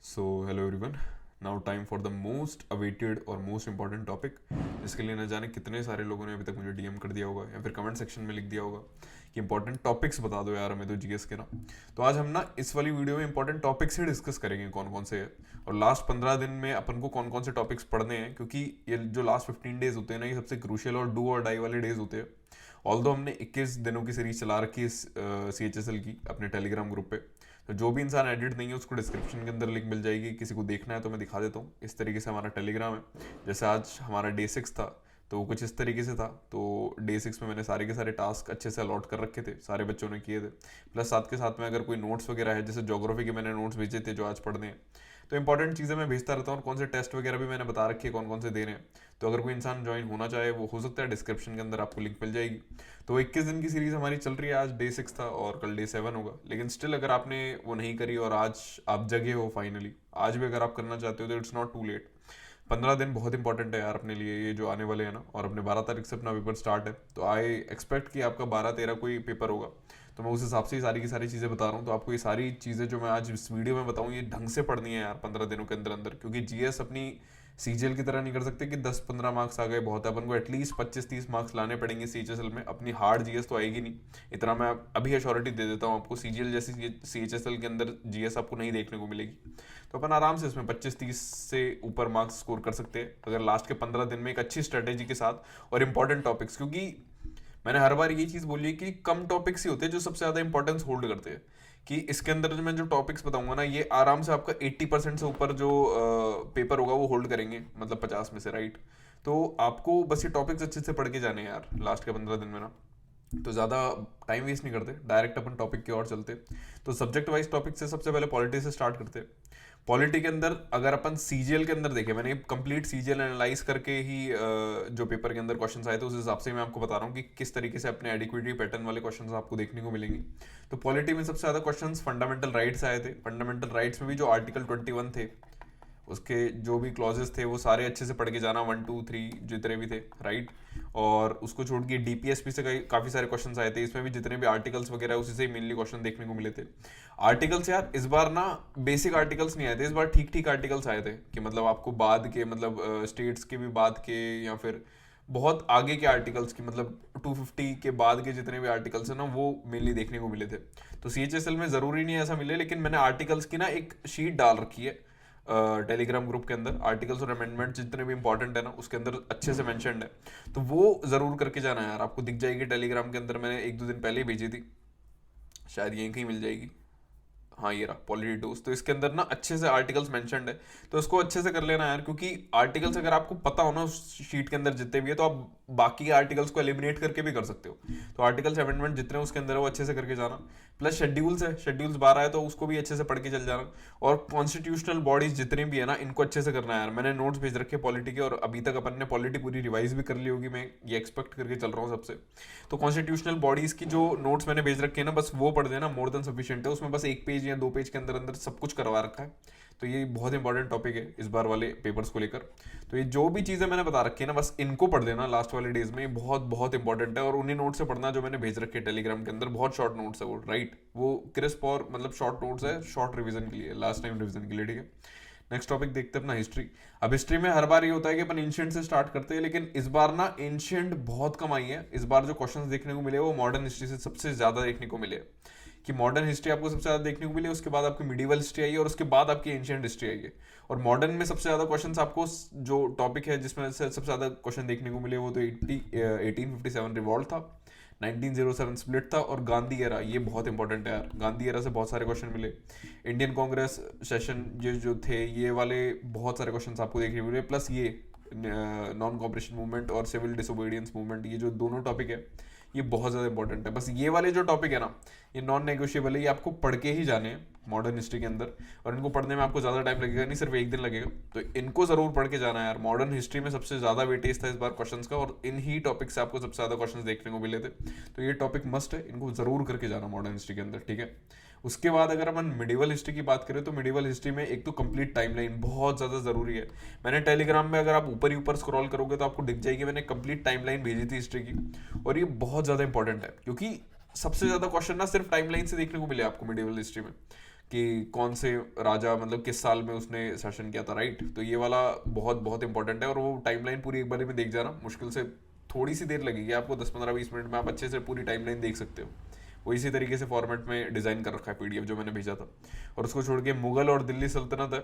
Hello everyone. Now time for the most awaited और most important topic, जिसके लिए न जाने कितने सारे लोगों ने अभी तक मुझे डीएम कर दिया होगा या फिर कमेंट सेक्शन में लिख दिया होगा कि इंपॉर्टेंट टॉपिक्स बता दो यार हमें तो जीएस के ना। तो आज हम ना इस वाली वीडियो में इंपॉर्टेंट टॉपिक्स ही डिस्कस करेंगे कौन कौन से है और लास्ट 15 दिन में अपन को कौन कौन से टॉपिक्स पढ़ने हैं, क्योंकि ये जो लास्ट 15 डेज होते हैं ना, ये सबसे क्रूशियल और डू और डाई वाले डेज होते हैं। ऑल्दो हमने 21 दिनों की सीरीज चला रखी है CHSL की अपने टेलीग्राम ग्रुप पे। तो जो भी इंसान एडिट नहीं है उसको डिस्क्रिप्शन के अंदर लिंक मिल जाएगी, किसी को देखना है तो मैं दिखा देता हूँ। इस तरीके से हमारा टेलीग्राम है। जैसे आज हमारा डे 6 था तो वो कुछ इस तरीके से था। तो डे 6 में मैंने सारे के सारे टास्क अच्छे से अलॉट कर रखे थे, सारे बच्चों ने किए थे। प्लस साथ के साथ में अगर कोई नोट्स वगैरह है, जैसे ज्योग्राफी के मैंने नोट्स भेजे थे जो आज पढ़ने हैं, तो इंपॉर्टेंट चीज़ें मैं भेजता रहता हूँ और कौन से टेस्ट वगैरह भी मैंने बता रखे हैं कौन कौन से दे रहे हैं। तो अगर कोई इंसान ज्वाइन होना चाहे वो हो सकता है, डिस्क्रिप्शन के अंदर आपको लिंक मिल जाएगी। तो 21 दिन की सीरीज हमारी चल रही है। आज डे 6 था और कल डे 7 होगा। लेकिन स्टिल अगर आपने वो नहीं करी और आज आप जगे हो फाइनली, आज भी अगर आप करना चाहते हो तो इट्स नॉट टू लेट। 15 दिन बहुत इंपॉर्टेंट है यार अपने लिए, ये जो आने वाले हैं ना। और अपने 12 तारीख से अपना पेपर स्टार्ट है, तो आई एक्सपेक्ट कि आपका 12-13 कोई पेपर होगा। तो मैं उस हिसाब से ही सारी की सारी चीज़ें बता रहा हूँ। तो आपको ये सारी चीज़ें जो मैं आज इस वीडियो में बताऊँ, ये ढंग से पढ़नी है यार 15 दिनों के अंदर अंदर, क्योंकि जीएस अपनी सीजीएल की तरह नहीं कर सकते कि 10-15 मार्क्स आ गए बहुत है। अपन को एटलीस्ट 25-30 मार्क्स लाने पड़ेंगे सीएचएसएल में। अपनी हार्ड जीएस तो आएगी नहीं, इतना मैं अभी अश्योरिटी दे देता हूँ आपको। सीजीएल जैसी सीएचएसएल के अंदर जीएस आपको नहीं देखने को मिलेगी। तो अपन आराम से इसमें 25-30 से ऊपर मार्क्स स्कोर कर सकते हैं अगर लास्ट के 15 दिन में एक अच्छी स्ट्रेटेजी के साथ और इंपॉर्टेंट टॉपिक्स। क्योंकि मैंने हर बार ये चीज़ बोली है कि कम टॉपिक्स ही होते हैं जो सबसे ज़्यादा इंपॉर्टेंस होल्ड करते हैं। कि इसके अंदर जो मैं जो टॉपिक्स बताऊंगा ना, ये आराम से आपका 80% से ऊपर जो पेपर होगा वो होल्ड करेंगे, मतलब 50 में से, राइट। तो आपको बस ये टॉपिक्स अच्छे से पढ़ के जाने हैं यार लास्ट के 15 दिन में ना। तो ज़्यादा टाइम वेस्ट नहीं करते, डायरेक्ट अपन टॉपिक की ओर चलते। तो सब्जेक्ट वाइज टॉपिक से सबसे पहले पॉलिटी से स्टार्ट करते। पॉलिटी के अंदर अगर अपन सीजीएल के अंदर देखें, मैंने कंप्लीट सीजीएल एनालाइज करके ही जो पेपर के अंदर क्वेश्चंस आए थे उस हिसाब से मैं आपको बता रहा हूँ कि किस तरीके से अपने एडिक्विटी पैटर्न वाले क्वेश्चंस आपको देखने को मिलेंगे। तो पॉलिटी में सबसे ज़्यादा क्वेश्चंस फंडामेंटल राइट्स आए थे। फंडामेंटल राइट्स में भी जो आर्टिकल 21 थे, उसके जो भी क्लॉजेस थे वो सारे अच्छे से पढ़ के जाना, 1 2 3 जितने भी थे, राइट। और उसको छोड़ के डीपीएसपी से काफ़ी सारे क्वेश्चन आए थे। इसमें भी जितने भी आर्टिकल्स वगैरह उसी से मेनली क्वेश्चन देखने को मिले थे। आर्टिकल्स यार इस बार ना बेसिक आर्टिकल्स नहीं आए थे, इस बार ठीक ठीक आर्टिकल्स आए थे कि मतलब आपको बाद के, मतलब स्टेट्स के भी बाद के या फिर बहुत आगे के आर्टिकल्स की, मतलब 250 के बाद के जितने भी आर्टिकल्स हैं ना, वो मेनली देखने को मिले थे। तो सीएचएसएल में ज़रूरी नहीं है ऐसा मिले, लेकिन मैंने आर्टिकल्स की ना एक शीट डाल रखी है टेलीग्राम ग्रुप के अंदर। आर्टिकल्स और अमेंडमेंट जितने भी इंपॉर्टेंट है ना उसके अंदर अच्छे से मेंशन्ड है। तो वो ज़रूर करके जाना है यार, आपको दिख जाएगी टेलीग्राम के अंदर। मैंने 1-2 दिन पहले ही भेजी थी, शायद यहीं कहीं मिल जाएगी। हाँ ये रहा पॉलिटी टूल्स। तो इसके अंदर ना अच्छे से आर्टिकल्स मेंशन्ड है, तो इसको अच्छे से कर लेना यार। क्योंकि आर्टिकल्स अगर आपको पता हो ना उस शीट के अंदर जितने भी है, तो आप बाकी आर्टिकल्स को एलिमिनेट करके भी कर सकते हो। तो आर्टिकल्स अमेंडमेंट जितने उसके अंदर है वो अच्छे से करके जाना। प्लस शेड्यूल्स है, शेड्यूल्स 12 है तो उसको भी अच्छे से पढ़ के चल जाना। और कॉन्स्टिट्यूशनल बॉडीज जितने भी है ना, इनको अच्छे से करना है यार। मैंने नोट्स भेज रखे पॉलिटी के और अभी तक अपन ने पॉलिटी पूरी रिवाइज भी कर ली होगी, मैं ये एक्सपेक्ट करके चल रहा हूँ सबसे। तो कॉन्स्टिट्यूशनल बॉडीज की जो नोट्स मैंने भेज रखे हैं ना, बस वो पढ़ देना, मोर देन सफिशिएंट है। उसमें बस 1 पेज या 2 पेज के अंदर अंदर सब कुछ करवा रखा है। तो ये बहुत इंपॉर्टेंट टॉपिक है इस बार वाले पेपर्स को लेकर। तो ये जो भी चीज़ें मैंने बता रखी है ना, बस इनको पढ़ देना लास्ट वाले डेज में। ये बहुत बहुत इंपॉर्टेंट है। और उन्हीं नोट्स से पढ़ना जो मैंने भेज रखे हैं टेलीग्राम के अंदर। बहुत शॉर्ट नोट्स है वो, राइट। वो क्रिस्प और मतलब शॉर्ट नोट्स है, शॉर्ट रिवीजन के लिए, लास्ट टाइम रिवीजन के लिए, ठीक है। नेक्स्ट टॉपिक देखते हैं अपना हिस्ट्री। अब हिस्ट्री में हर बार ये होता है कि अपन एंशिएंट से स्टार्ट करते हैं, लेकिन इस बार ना एंशिएंट बहुत कम आई है। इस बार जो क्वेश्चंस देखने को मिले वो मॉडर्न हिस्ट्री से सबसे ज्यादा देखने को मिले। कि मॉडर्न हिस्ट्री आपको सबसे ज्यादा देखने को मिले, उसके बाद आपकी मिडिवल हिस्ट्री आई है और उसके बाद आपकी एंशिएंट हिस्ट्री आई है। और मॉडर्न में सबसे ज्यादा क्वेश्चंस आपको, जो टॉपिक है जिसमें से सबसे ज्यादा क्वेश्चन देखने को मिले वो तो 1857 रिवॉल्ट था, 1907 स्प्लिट था और गांधी एरा। ये बहुत इंपॉर्टेंट है यार, गांधी एरा से बहुत सारे क्वेश्चन मिले। इंडियन कांग्रेस सेशन ये जो थे, ये वाले बहुत सारे क्वेश्चन आपको देखने को मिले। प्लस ये नॉन कॉपरेशन मूवमेंट और सिविल डिसोबीडियंस मूवमेंट, ये जो दोनों टॉपिक है ये बहुत ज़्यादा इंपॉर्टेंट है। बस ये वाले जो टॉपिक है ना, ये नॉन नेगोशिएबल है, ये आपको पढ़ के ही जाने हैं मॉडर्न हिस्ट्री के अंदर। और इनको पढ़ने में आपको ज़्यादा टाइम लगेगा नहीं, सिर्फ 1 दिन लगेगा। तो इनको ज़रूर पढ़ के जाना है यार। मॉडर्न हिस्ट्री में सबसे ज़्यादा वेटेज था इस बार क्वेश्चंस का, और इन ही टॉपिक से आपको सबसे ज़्यादा क्वेश्चंस देखने को मिले थे। तो ये टॉपिक मस्ट है, इनको ज़रूर करके जाना मॉडर्न हिस्ट्री के अंदर, ठीक है। उसके बाद अगर अपन मिडिवल हिस्ट्री की बात करें, तो मिडिवल हिस्ट्री में एक तो कंप्लीट टाइमलाइन बहुत ज़्यादा ज़रूरी है। मैंने टेलीग्राम में, अगर आप ऊपर ही ऊपर स्क्रॉल करोगे तो आपको दिख जाएगी, मैंने कंप्लीट टाइमलाइन भेजी थी हिस्ट्री की। और ये बहुत ज़्यादा इंपॉर्टेंट है, क्योंकि सबसे ज़्यादा क्वेश्चन ना सिर्फ टाइमलाइन से देखने को मिले आपको मिडिवल हिस्ट्री में। कि कौन से राजा मतलब किस साल में उसने शासन किया था, राइट। तो ये वाला बहुत बहुत इंपॉर्टेंट है, और वो टाइमलाइन पूरी एक बार में देख जाना, मुश्किल से थोड़ी सी देर लगेगी आपको, 10-15-20 मिनट में आप अच्छे से पूरी टाइमलाइन देख सकते हो। वो इसी तरीके से फॉर्मेट में डिज़ाइन कर रखा है पीडीएफ जो मैंने भेजा था। और उसको छोड़ के मुगल और दिल्ली सल्तनत है,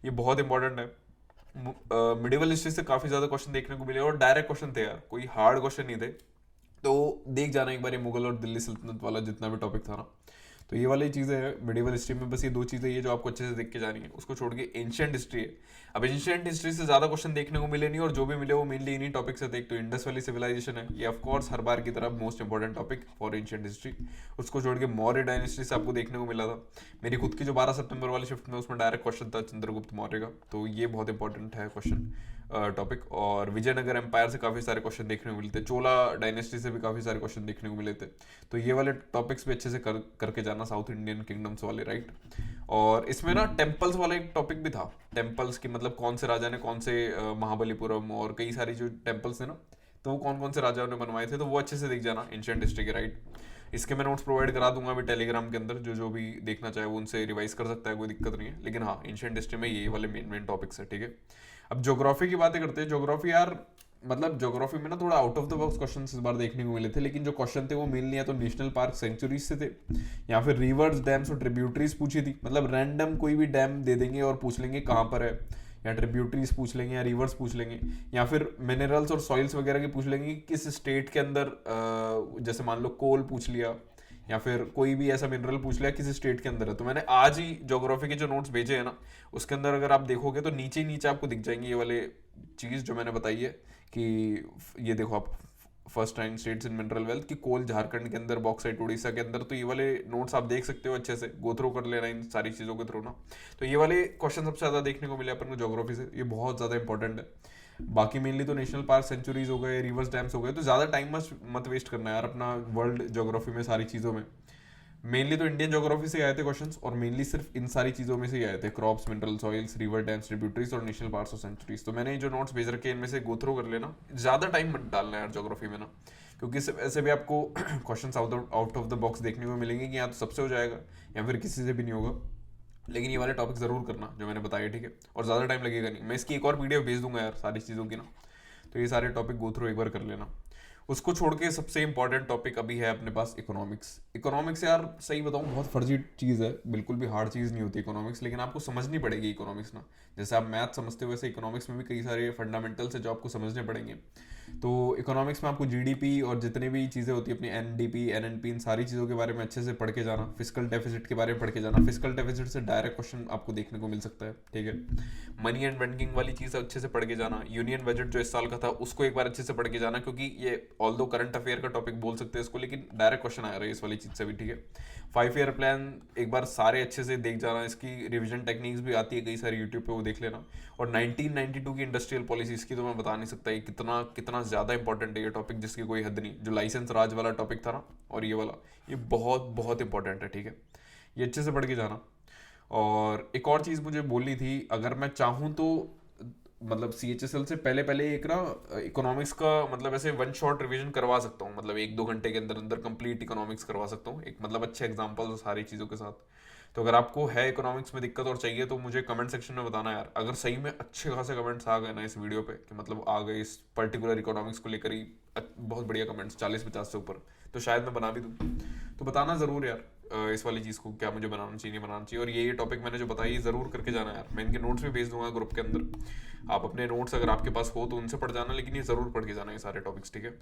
ये बहुत इंपॉर्टेंट है। मिडिवल हिस्ट्री से काफ़ी ज़्यादा क्वेश्चन देखने को मिले, और डायरेक्ट क्वेश्चन थे यार, कोई हार्ड क्वेश्चन नहीं थे। तो देख जाना एक बार ये मुगल और दिल्ली सल्तनत वाला जितना भी टॉपिक था ना। तो ये वाली चीज़ें हैं मिडिवल हिस्ट्री में, बस ये दो चीज़ें ये जो आपको अच्छे से देख के जानी है। उसको छोड़ के एंशिएंट हिस्ट्री है। अब एंशिएंट हिस्ट्री से ज़्यादा क्वेश्चन देखने को मिले नहीं, और जो भी मिले वो मेनली इन्हीं टॉपिक से थे। एक तो इंडस वैली सिविलाइजेशन है, ये ऑफकोर्स हर बार की तरह most important topic for ancient history. उसको छोड़ के मौर्य डायनेस्टी से आपको देखने को मिला था। मेरी खुद की जो 12 सितंबर वाली शिफ्ट में उसमें डायरेक्ट क्वेश्चन था चंद्रगुप्त मौर्य का, तो ये बहुत इंपॉर्टेंट है क्वेश्चन टॉपिक। और विजयनगर एम्पायर से काफ़ी सारे क्वेश्चन देखने को मिले थे, चोला डायनेस्टी से भी काफ़ी सारे क्वेश्चन देखने को मिले थे। तो ये वाले टॉपिक्स भी अच्छे से करके जाना, साउथ इंडियन किंगडम्स वाले, राइट। और इसमें ना टेम्पल्स वाला एक टॉपिक भी था, टेम्पल्स की मतलब कौन से राजा ने कौन से महाबलीपुरम और कई सारी जो टेम्पल्स थे ना, तो वो कौन कौन से राजाओं ने बनवाए थे, तो वो अच्छे से देख जाना एंशिएंट हिस्ट्री के, राइट। इसके मैं नोट्स प्रोवाइड करा दूंगा अभी टेलीग्राम के अंदर, जो जो भी देखना चाहे वो उनसे रिवाइज कर सकता है, कोई दिक्कत नहीं है। लेकिन हाँ, एंशिएंट हिस्ट्री में ये वाले मेन मेन टॉपिक्स है, ठीक है। अब ज्योग्राफी की बातें करते हैं। ज्योग्राफी यार मतलब ज्योग्राफी में ना थोड़ा out of the box question इस बार देखने को मिले थे, लेकिन जो क्वेश्चन थे वो मेनली या तो नेशनल पार्क सेंचुरीज से थे, या फिर रिवर्स, डैम्स और ट्रिब्यूटरीज पूछी थी। मतलब रैंडम कोई भी डैम दे देंगे और पूछ लेंगे कहाँ पर है, या ट्रिब्यूटरीज पूछ लेंगे, या रिवर्स पूछ लेंगे, या फिर मिनरल्स और सॉइल्स वगैरह की पूछ लेंगे कि किस स्टेट के अंदर, जैसे मान लो कोल पूछ लिया, या फिर कोई भी ऐसा मिनरल पूछ लिया किसी स्टेट के अंदर है। तो मैंने आज ही ज्योग्राफी के जो नोट्स भेजे हैं ना, उसके अंदर अगर आप देखोगे तो नीचे ही नीचे आपको दिख जाएंगे ये वाले चीज़ जो मैंने बताई है, कि ये देखो आप, first time states in mineral wealth, कि कोल झारखंड के अंदर, बॉक्साइट उड़ीसा के अंदर। तो ये वाले नोट्स आप देख सकते हो, अच्छे से गो थ्रू कर लेना इन सारी चीज़ों के थ्रू ना। तो ये वाले क्वेश्चन सबसे ज़्यादा देखने को मिले अपन को ज्योग्राफी से, ये बहुत ज़्यादा इंपॉर्टेंट है। बाकी मेनली तो नेशनल पार्क सेंचुरीज हो गए, रिवर्स डैम्स हो गए, तो ज़्यादा टाइम मत वेस्ट करना यार अपना वर्ल्ड ज्योग्राफी में सारी चीज़ों में। मेनली तो इंडियन ज्योग्राफी से आए थे क्वेश्चंस, और मेनली सिर्फ इन सारी चीज़ों में से ही आए थे, crops, mineral, soils, river dams, tributaries और नेशनल पार्क्स और सेंचुरीज। तो मैंने जो नोट्स भेज रखे हैं इनमें से गो थ्रू कर लेना, ज़्यादा टाइम मत डालना यार ज्योग्राफी में ना, क्योंकि ऐसे भी आपको question out of the box देखने को मिलेंगे कि या तो सबसे हो जाएगा या फिर किसी से भी नहीं होगा। लेकिन ये वाले टॉपिक ज़रूर करना जो मैंने बताया, ठीक है। और ज़्यादा टाइम लगेगा नहीं, मैं इसकी एक और पीडीएफ भेज दूंगा यार सारी चीज़ों की ना। तो ये सारे टॉपिक गो थ्रू एक बार कर लेना। उसको छोड़ के सबसे इंपॉर्टेंट टॉपिक अभी है अपने पास इकोनॉमिक्स। इकोनॉमिक्स यार सही बताऊं बहुत फर्जी चीज़ है, बिल्कुल भी हार्ड चीज़ नहीं होती इकोनॉमिक्स, लेकिन आपको समझनी पड़ेगी इकोनॉमिक्स ना। जैसे आप मैथ समझते हो वैसे इकोनॉमिक्स में भी कई सारे फंडामेंटल्स है जो आपको समझने पड़ेंगे। तो इकोनॉमिक्स में आपको जीडीपी और जितनी भी चीज़ें होती है अपनी एनडीपी, एनएनपी, इन सारी चीज़ों के बारे में अच्छे से पढ़ के जाना। फिस्कल डेफिसिट के बारे में पढ़ के जाना, फिस्कल डेफिसिट से डायरेक्ट क्वेश्चन आपको देखने को मिल सकता है, ठीक है। मनी एंड बैंकिंग वाली चीज़ अच्छे से पढ़ के जाना। यूनियन बजट जो इस साल का था उसको एक बार अच्छे से पढ़ के जाना, क्योंकि ये ऑल्दो करंट अफेयर का टॉपिक बोल सकते हैं इसको, लेकिन डायरेक्ट क्वेश्चन आ रहा है इस वाली चीज़ से भी, ठीक है। 5 ईयर प्लान एक बार सारे अच्छे से देख जाना, इसकी रिविजन टेक्निक्स भी आती है कई सारी यूट्यूब पे, वो देख लेना। और 1992 की इंडस्ट्रियल पॉलिसी, इसकी तो मैं बता नहीं सकता ये कितना कितना ज़्यादा इंपॉर्टेंट है ये टॉपिक, जिसकी कोई हद नहीं। जो लाइसेंस राज वाला टॉपिक था ना, और ये वाला, ये बहुत बहुत इंपॉर्टेंट है, ठीक है। ये अच्छे से पढ़ के जाना। और एक और चीज़ मुझे बोलनी थी, अगर मैं चाहूँ तो मतलब CHSL से पहले पहले एक ना इकोनॉमिक्स का मतलब ऐसे वन शॉट रिवीजन करवा सकता हूँ, मतलब 1-2 घंटे के अंदर अंदर कंप्लीट इकोनॉमिक्स करवा सकता हूँ, एक मतलब अच्छे एग्जांपल्स और सारी चीज़ों के साथ। तो अगर आपको है इकोनॉमिक्स में दिक्कत और चाहिए तो मुझे कमेंट सेक्शन में बताना यार। अगर सही में अच्छे खासे कमेंट्स आ गए ना इस वीडियो पे, कि मतलब आ गए इस पर्टिकुलर इकोनॉमिक्स को लेकर ही बहुत बढ़िया कमेंट्स, 40-50 से ऊपर, तो शायद मैं बना भी दूँ। तो बताना ज़रूर यार इस वाली चीज़ को, क्या मुझे बनाना चाहिए, नहीं बनाना चाहिए। और ये टॉपिक मैंने जो बताई ये ज़रूर करके जाना यार। मैं इनके नोट्स भी भेज दूंगा ग्रुप के अंदर, आप अपने नोट्स अगर आपके पास हो तो उनसे पढ़ जाना, लेकिन ये ज़रूर पढ़ के जाना ये सारे टॉपिक्स, ठीक है।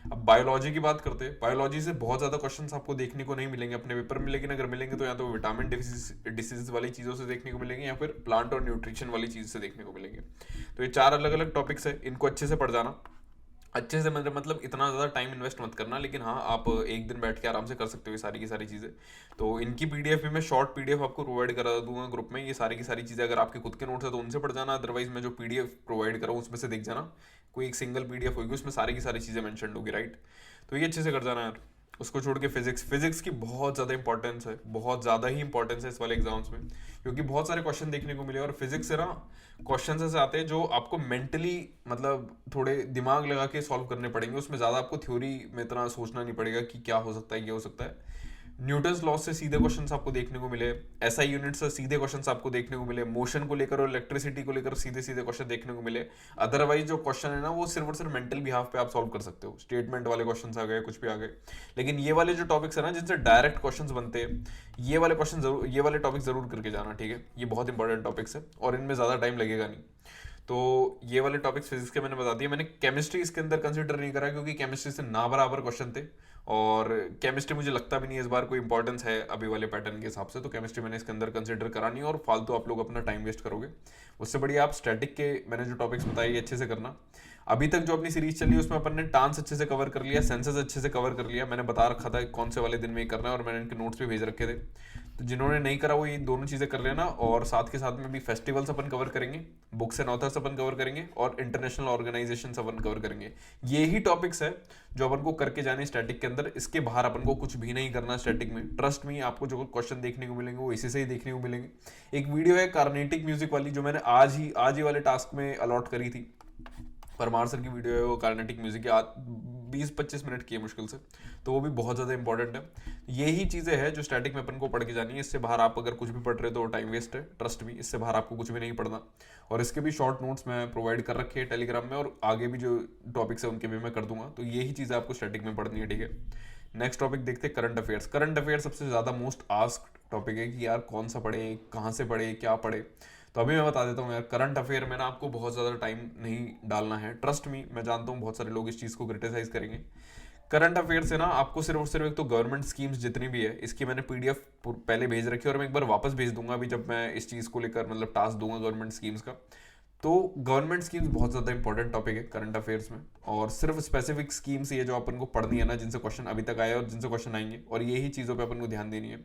अब बायोलॉजी की बात करते हैं। बायोलॉजी से बहुत ज़्यादा क्वेश्चंस आपको देखने को नहीं मिलेंगे अपने पेपर में, लेकिन अगर मिलेंगे तो या तो विटामिन डिसीज वाली चीज़ों से देखने को मिलेंगे, या फिर प्लांट और न्यूट्रिशन वाली चीज़ से देखने को मिलेंगे। तो ये 4 अलग अलग टॉपिक्स है, इनको अच्छे से पढ़ जाना। अच्छे से मतलब इतना ज़्यादा टाइम इन्वेस्ट मत करना, लेकिन हाँ आप एक दिन बैठ के आराम से कर सकते हो ये सारी की सारी चीज़ें। तो इनकी पीडीएफ भी मैं शॉर्ट पीडीएफ आपको प्रोवाइड करा दूंगा ग्रुप में। ये सारी की सारी चीज़ें अगर आपके खुद के नोट्स है तो उनसे पढ़ जाना, अदरवाइज मैं जो पीडीएफ प्रोवाइड कराऊँ उसमें से देख जाना। कोई एक सिंगल पीडीएफ होगी उसमें सारी की सारी चीज़ें मैंशन होगी, राइट। तो ये अच्छे से कर जाना यार। उसको छोड़ के फिजिक्स की बहुत ज़्यादा इंपॉर्टेंस है, बहुत ज़्यादा ही इंपॉर्टेंस है इस वाले एग्जाम्स में, क्योंकि बहुत सारे क्वेश्चन देखने को मिले। और फिजिक्स से ना क्वेश्चन ऐसे आते हैं जो आपको मेंटली मतलब थोड़े दिमाग लगा के सॉल्व करने पड़ेंगे, उसमें ज़्यादा आपको थ्योरी में इतना सोचना नहीं पड़ेगा कि क्या हो सकता है, ये हो सकता है। न्यूटन्स लॉ से सीधे क्वेश्चंस आपको देखने को मिले, एसआई यूनिट से सीधे क्वेश्चंस आपको देखने को मिले, मोशन को लेकर और इलेक्ट्रिसिटी को लेकर सीधे सीधे क्वेश्चन देखने को मिले। अदरवाइज जो क्वेश्चन है ना वो सिर्फ और सिर्फ मेंटल बिहाफ पे आप सॉल्व कर सकते हो, स्टेटमेंट वाले क्वेश्चंस आ गए, कुछ भी आ गए। लेकिन ये वाले जो टॉपिक्स है ना जिनसे डायरेक्ट क्वेश्चंस बनते हैं, ये वाले क्वेश्चन जरूर, ये वाले टॉपिक जरूर करके जाना, ठीक है। ये बहुत इंपॉर्टेंट टॉपिक्स है और इनमें ज्यादा टाइम लगेगा नहीं। तो ये वाले टॉपिक्स फिजिक्स के मैंने बता दिए। मैंने केमिस्ट्री इसके अंदर कंसिडर नहीं करा क्योंकि केमिस्ट्री से ना बराबर क्वेश्चन थे और केमिस्ट्री मुझे लगता भी नहीं इस बार कोई इंपॉर्टेंस है अभी वाले पैटर्न के हिसाब से, तो केमिस्ट्री मैंने इसके अंदर कंसिडर करा नहीं और फालतू आप लोग अपना टाइम वेस्ट करोगे। उससे बढ़िया आप स्टैटिक के मैंने जो टॉपिक्स बताए ये अच्छे से करना। अभी तक जो अपनी सीरीज चली है उसमें अपन ने टांस अच्छे से कवर कर लिया, सेंसेस अच्छे से कवर कर लिया। मैंने बता रखा था कौन से वाले दिन में करना है और मैंने इनके नोट्स भी भेज रखे थे। तो जिन्होंने नहीं करा वो ये दोनों चीजें कर लेना और साथ के साथ में भी फेस्टिवल्स अपन कवर करेंगे, books and authors upon cover करेंगे और इंटरनेशनल ऑर्गेनाइजेशन अपन कवर करेंगे। ये ही टॉपिक्स है जो अपन को करके जाने स्टैटिक के अंदर। इसके बाहर अपन को कुछ भी नहीं करना स्टैटिक में। ट्रस्ट मी, आपको जो क्वेश्चन देखने को मिलेंगे वो इसी से ही देखने को मिलेंगे। एक वीडियो है कार्नेटिक म्यूजिक वाली जो मैंने आज ही वाले टास्क में अलॉट करी थी। परमार सर की वीडियो है वो कार्नेटिक म्यूजिक की, 20-25 मिनट की है मुश्किल से, तो वो भी बहुत ज़्यादा इंपॉर्टेंट है। यही चीज़ें हैं जो स्टैटिक में अपन को पढ़ के जानी है। इससे बाहर आप अगर कुछ भी पढ़ रहे हो तो टाइम वेस्ट है, ट्रस्ट मी। इससे बाहर आपको कुछ भी नहीं पढ़ना और इसके भी शॉर्ट नोट्स मैं प्रोवाइड कर रखे हैं टेलीग्राम में और आगे भी जो टॉपिक्स है उनके भी मैं कर दूंगा। तो यही चीज़ें आपको स्टैटिक में पढ़नी है, ठीक है। नेक्स्ट टॉपिक देखते हैं करंट अफेयर्स। करंट अफेयर्स सबसे ज़्यादा मोस्ट आस्क्ड टॉपिक है कि यार कौन सा पढ़े, कहाँ से पढ़े, क्या पढ़े। तो अभी मैं बता देता हूँ यार, करंट अफेयर में ना आपको बहुत ज़्यादा टाइम नहीं डालना है। ट्रस्ट मी, मैं जानता हूँ बहुत सारे लोग इस चीज़ को क्रिटिसाइज करेंगे। करंट अफेयर से ना आपको सिर्फ और सिर्फ एक तो गवर्नमेंट स्कीम्स जितनी भी है इसकी मैंने पीडीएफ पहले भेज रखी है और मैं एक बार वापस भेज दूंगा अभी जब मैं इस चीज़ को लेकर मतलब टास्क दूंगा गवर्नमेंट स्कीम्स का। तो गवर्नमेंट स्कीम्स बहुत ज़्यादा इंपॉर्टेंट टॉपिक है करंट अफेयर्स में और सिर्फ स्पेसिफिक स्कीम्स ये जो अपन को पढ़नी है ना, जिनसे क्वेश्चन अभी तक आए और जिनसे क्वेश्चन आएंगे, और यही चीज़ों पे अपन को ध्यान देनी है।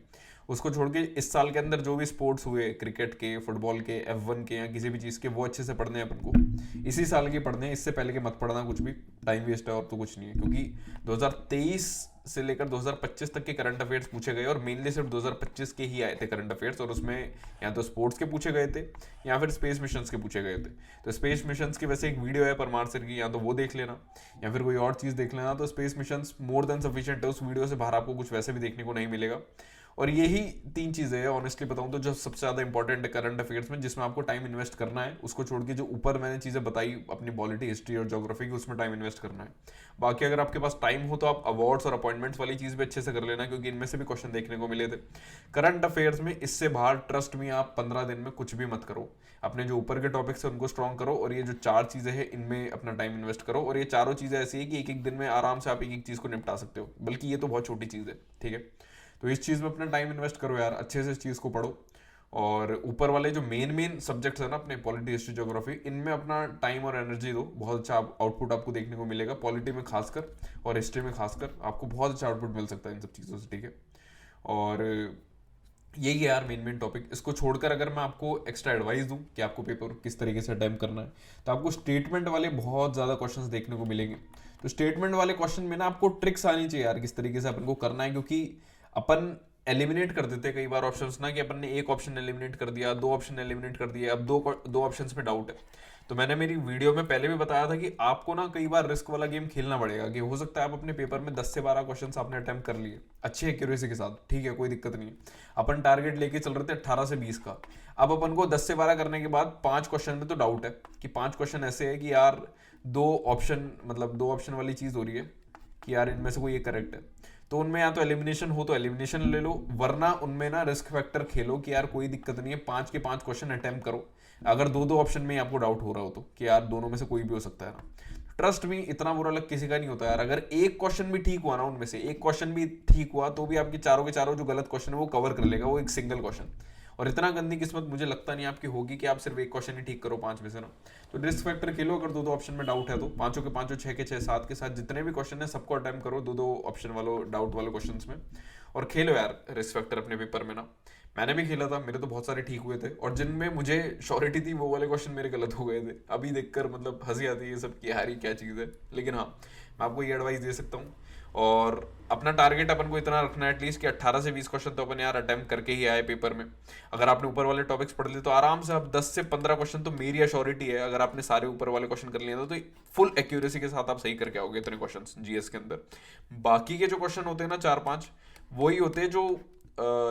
उसको छोड़ के इस साल के अंदर जो भी स्पोर्ट्स हुए, क्रिकेट के, फुटबॉल के, F1 के या किसी भी चीज़ के, वो अच्छे से पढ़ने हैं अपन को। इसी साल के पढ़ने हैं, इससे पहले के मत पढ़ना कुछ भी, टाइम वेस्ट है और तो कुछ नहीं है। क्योंकि 2023 से लेकर 2025 तक के करंट अफेयर्स पूछे गए और मेनली सिर्फ 2025 के ही आए थे करंट अफेयर्स और उसमें या तो स्पोर्ट्स के पूछे गए थे या फिर स्पेस मिशंस के पूछे गए थे। तो स्पेस मिशंस की वैसे एक वीडियो है परमार सर की, या तो वो देख लेना या फिर कोई और चीज़ देख लेना। तो space missions more than sufficient है, उस वीडियो से बाहर आपको कुछ वैसे भी देखने को नहीं मिलेगा। और यही 3 चीज़ें हैं ऑनेस्टली बताऊं तो जो सबसे ज़्यादा इंपॉर्टेंट है करंट अफेयर्स में, जिसमें आपको टाइम इन्वेस्ट करना है। उसको छोड़ के जो ऊपर मैंने चीज़ें बताई अपनी पॉलिटी, हिस्ट्री और ज्योग्राफी की, उसमें टाइम इन्वेस्ट करना है। बाकी अगर आपके पास टाइम हो तो आप अवार्ड्स और अपॉइंटमेंट्स वाली चीज़ भी अच्छे से कर लेना क्योंकि इनमें से भी क्वेश्चन देखने को मिले थे करंट अफेयर्स में। इससे बाहर ट्रस्ट में आप 15 दिन में कुछ भी मत करो। अपने जो ऊपर के टॉपिक्स है उनको स्ट्रॉन्ग करो और ये जो 4 चीज़ें हैं इनमें अपना टाइम इन्वेस्ट करो। और ये चारों चीज़ें ऐसी है कि एक एक दिन में आराम से आप एक एक चीज़ को निपटा सकते हो, बल्कि ये तो बहुत छोटी चीज़ है, ठीक है। तो इस चीज़ में अपना टाइम इन्वेस्ट करो यार, अच्छे से इस चीज़ को पढ़ो। और ऊपर वाले जो मेन सब्जेक्ट्स है ना अपने, पॉलिटी, हिस्ट्री, ज्योग्राफी, इनमें अपना टाइम और एनर्जी दो। बहुत अच्छा आउटपुट आपको देखने को मिलेगा पॉलिटी में खासकर और हिस्ट्री में खासकर, आपको बहुत अच्छा आउटपुट मिल सकता है इन सब चीज़ों से, ठीक है। और यही है यार मेन टॉपिक। इसको छोड़कर अगर मैं आपको एक्स्ट्रा एडवाइस दूं कि आपको पेपर किस तरीके से अटेम्प्ट करना है, तो आपको स्टेटमेंट वाले बहुत ज़्यादा क्वेश्चंस देखने को मिलेंगे। तो स्टेटमेंट वाले क्वेश्चन में ना आपको ट्रिक्स आनी चाहिए यार, किस तरीके से अपन को करना है। क्योंकि अपन एलिमिनेट कर देते हैं कई बार ऑप्शंस ना, कि अपन ने एक ऑप्शन एलिमिनेट कर दिया, 2 ऑप्शन एलिमिनेट कर दिया, अब दो ऑप्शंस पे डाउट है। तो मैंने मेरी वीडियो में पहले भी बताया था कि आपको ना कई बार रिस्क वाला गेम खेलना पड़ेगा, कि हो सकता है आप अपने पेपर में 10 से 12 क्वेश्चंस आपने अटेम्प्ट कर लिए अच्छी एक्यूरेसी के साथ, ठीक है, कोई दिक्कत नहीं है। अपन टारगेट लेके चल रहे थे 18 से 20 का। अब अपन को 10 से 12 करने के बाद 5 क्वेश्चन में तो डाउट है कि 5 क्वेश्चन ऐसे है कि यार 2 ऑप्शन वाली चीज़ हो रही है कि यार इनमें से कोई एक करेक्ट है। तो उनमें या तो एलिमिनेशन हो तो एलिमिनेशन ले लो, वरना उनमें ना रिस्क फैक्टर खेलो कि यार कोई दिक्कत नहीं है, 5 के 5 क्वेश्चन अटेम्प्ट करो। अगर 2 ऑप्शन में आपको डाउट हो रहा हो तो कि यार दोनों में से कोई भी हो सकता है ना। ट्रस्ट मी, इतना बुरा लग किसी का नहीं होता यार। अगर एक क्वेश्चन भी ठीक हुआ ना, उनमें से एक क्वेश्चन भी ठीक हुआ तो भी आपके चारों के चारों जो गलत क्वेश्चन है वो कवर कर लेगा वो एक सिंगल क्वेश्चन। और इतना गंदी किस्मत मुझे लगता नहीं आपकी होगी कि आप सिर्फ एक क्वेश्चन ही ठीक करो 5 में से ना। तो रिस्क फैक्टर खेलो, अगर 2 ऑप्शन में डाउट है तो 5 के 5, 6 के 6, 7 के 7 जितने भी क्वेश्चन है सबको अटेम्प्ट करो 2 ऑप्शन वालों डाउट वाले क्वेश्चन में, और खेलो यार रिस्क फैक्टर अपने पेपर में ना। मैंने भी खेला था, मेरे तो बहुत सारे ठीक हुए थे और जिनमें मुझे श्योरिटी थी वो वाले क्वेश्चन मेरे गलत हो गए थे। अभी देखकर मतलब हंसी आती है ये सब कि यार ये क्या चीज़ है। लेकिन हाँ, मैं आपको ये एडवाइस दे सकता हूँ। और अपना टारगेट अपन को इतना रखना है एटलीस्ट कि 18 से 20 क्वेश्चन तो अपन यार अटेम्प्ट करके ही आए पेपर में। अगर आपने ऊपर वाले टॉपिक्स पढ़ लिए तो आराम से आप 10 से 15 क्वेश्चन, तो मेरी अश्योरिटी है अगर आपने सारे ऊपर वाले क्वेश्चन कर लिए तो फुल एक्यूरेसी के साथ आप सही करके आओगे इतने क्वेश्चन जीएस के अंदर। बाकी के जो क्वेश्चन होते हैं ना 4-5, वही होते हैं जो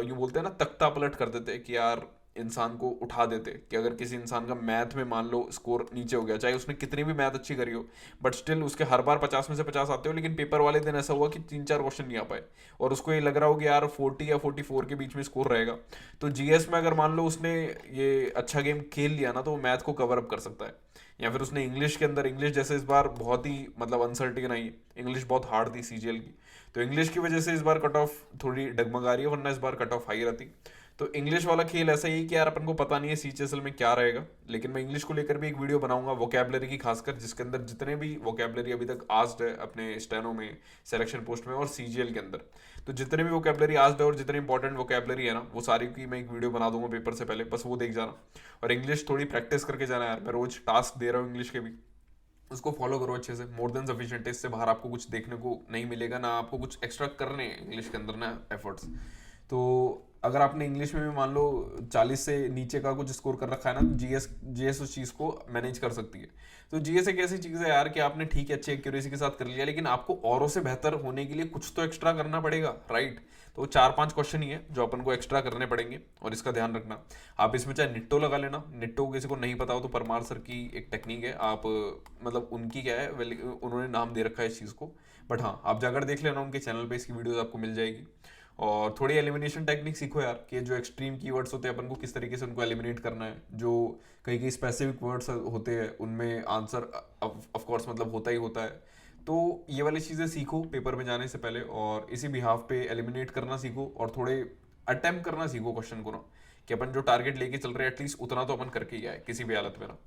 यूँ बोलते हैं ना, तख्ता पलट कर देते हैं कि यार इंसान को उठा देते, कि अगर किसी इंसान का मैथ में मान लो स्कोर नीचे हो गया, चाहे उसने कितनी भी मैथ अच्छी करी हो, बट स्टिल उसके हर बार 50 में से 50 आते हो, लेकिन पेपर वाले दिन ऐसा हुआ कि 3-4 क्वेश्चन नहीं आ पाए और उसको ये लग रहा हो कि यार 40 या 44 के बीच में स्कोर रहेगा, तो जीएस में अगर मान लो उसने ये अच्छा गेम खेल लिया ना, तो वो मैथ को कवर अप कर सकता है। या फिर उसने इंग्लिश के अंदर, इंग्लिश जैसे इस बार बहुत ही मतलब अनसर्टेन आई, इंग्लिश बहुत हार्ड थी सीजीएल की, तो इंग्लिश की वजह से इस बार कट ऑफ थोड़ी डगमगा रही है, वरना इस बार कट ऑफ हाई रहती। तो इंग्लिश वाला खेल ऐसा ही है कि यार अपन को पता नहीं है सीएचएसएल में क्या रहेगा, लेकिन मैं इंग्लिश को लेकर भी एक वीडियो बनाऊंगा वोकैबलरी की खासकर, जिसके अंदर जितने भी वोकैबलरी अभी तक आस्ड है अपने स्टेनो में, सिलेक्शन पोस्ट में और सीजीएल के अंदर, तो जितने भी वोकैबलरी आस्ड है और जितने इंपॉर्टेंट वोकैबलरी है ना, वो सारी की मैं एक वीडियो बना दूंगा पेपर से पहले, बस वो देख जाना। और इंग्लिश थोड़ी प्रैक्टिस करके जाना यार, मैं रोज टास्क दे रहा हूँ इंग्लिश के भी, उसको फॉलो करो अच्छे से, मोर देन सफिशिएंट। इससे बाहर आपको कुछ देखने को नहीं मिलेगा ना, आपको कुछ एक्स्ट्रा करने हैं इंग्लिश के अंदर ना एफर्ट्स। तो अगर आपने इंग्लिश में भी मान लो 40 से नीचे का कुछ स्कोर कर रखा है ना, तो जीएस जीएस उस चीज़ को मैनेज कर सकती है। तो जीएस एक ऐसी चीज़ है यार कि आपने ठीक है अच्छी एक्यूरेसी के साथ कर लिया, लेकिन आपको औरों से बेहतर होने के लिए कुछ तो एक्स्ट्रा करना पड़ेगा, राइट। तो 4-5 क्वेश्चन ही है जो अपन को एक्स्ट्रा करने पड़ेंगे, और इसका ध्यान रखना। आप इसमें चाहे निट्टो लगा लेना, निट्टो किसी को नहीं पता हो तो परमार सर की एक टेक्निक है, आप मतलब उनकी क्या है, उन्होंने नाम दे रखा है इस चीज़ को, बट हाँ आप जाकर देख लेना उनके चैनल पे, इसकी वीडियोस आपको मिल जाएगी। और थोड़ी एलिमिनेशन टेक्निक सीखो यार, कि जो एक्सट्रीम कीवर्ड्स होते हैं अपन को किस तरीके से उनको एलिमिनेट करना है, जो कई कई स्पेसिफिक वर्ड्स होते हैं उनमें आंसर ऑफ कोर्स मतलब होता ही होता है। तो ये वाली चीज़ें सीखो पेपर में जाने से पहले, और इसी बिहाफ पे एलिमिनेट करना सीखो, और थोड़े अटेम्प्ट करना सीखो क्वेश्चन को ना, कि अपन जो टारगेट लेके चल रहे हैं एटलीस्ट उतना तो अपन करके ही आए किसी भी हालत में ना।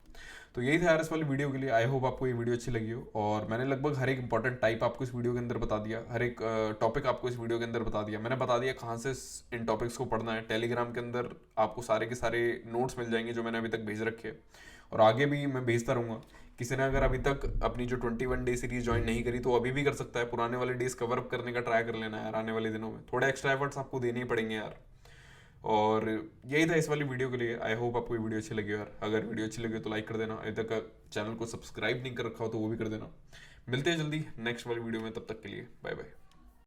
तो यही था यार इस वाली वीडियो के लिए, आई होप आपको ये वीडियो अच्छी लगी हो, और मैंने लगभग हर एक इंपॉर्टेंट टाइप आपको इस वीडियो के अंदर बता दिया, हर एक टॉपिक आपको इस वीडियो के अंदर बता दिया, मैंने बता दिया कहाँ से इन टॉपिक्स को पढ़ना है। टेलीग्राम के अंदर आपको सारे के सारे नोट्स मिल जाएंगे जो मैंने अभी तक भेज रखे हैं, और आगे भी मैं भेजता रहूँगा। किसी ने अगर अभी तक अपनी जो 21 डे सीरीज ज्वाइन नहीं करी तो अभी भी कर सकता है, पुराने वाले डेज कवर अप करने का ट्राई कर लेना यार, आने वाले दिनों में थोड़े एक्स्ट्रा एफर्ट्स आपको देने ही पड़ेंगे यार। और यही था इस वाली वीडियो के लिए, आई होप आपको ये वीडियो अच्छी लगी यार, अगर वीडियो अच्छी लगी तो लाइक कर देना, अभी तक चैनल को सब्सक्राइब नहीं कर रखा हो तो वो भी कर देना। मिलते हैं जल्दी नेक्स्ट वाली वीडियो में, तब तक के लिए बाय बाय।